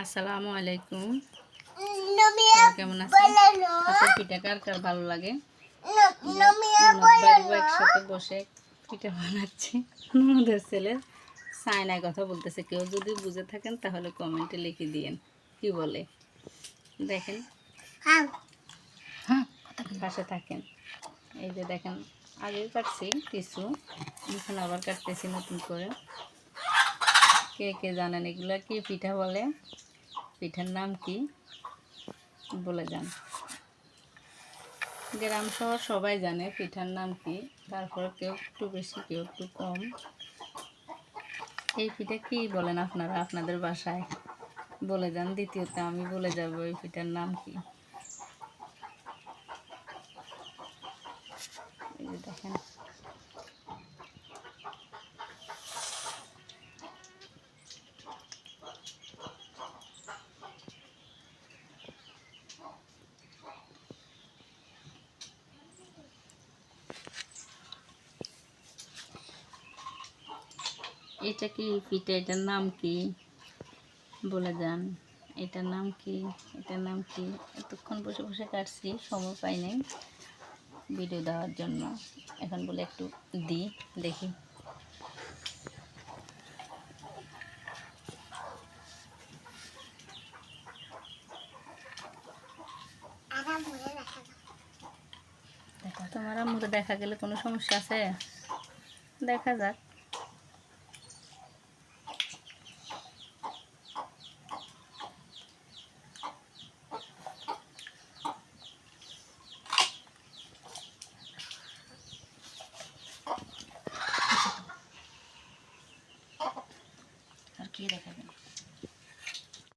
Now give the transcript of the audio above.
আসসালামু আলাইকুম। সবাই কেমন আছেন? হাতের পিঠা কার কার ভালো লাগে? একসাথে বসে পিঠা বানাচ্ছি। ননদের ছেলে সায়নায় কথা বলতেছে। কেউ যদি বুঝে থাকেন তাহলে কমেন্টে লিখে দিয়েন কি বলে। দেখেন, হ্যাঁ পাশে থাকেন। এই যে দেখেন, আগে কাটছি কিছু, এখন আবার কাটতেছি নতুন করে। কে কে জানেন এগুলো কি পিঠা বলে? পিঠার নাম কি বলে যান। গ্রাম শহর সবাই জানে পিঠার নাম কি, তারপর কেউ একটু বেশি কেউ একটু কম। এই পিঠা কি বলেন আপনারা আপনাদের বাসায়? বলে যান। দ্বিতীয়ত আমি বলে যাব এই পিঠার নাম কি। এই যে দেখেন, এটা কি পিঠা, এটার নাম কি বলে যান। এটার নাম কি, এটার নাম কি? এতক্ষণ বসে বসে কাটছি, সময় পাই নাই ভিডিও দেওয়ার জন্য। এখন বলে একটু দিই, দেখি। তোমার আম্মুকে দেখা গেলে কোনো সমস্যা আছে? দেখা যাক।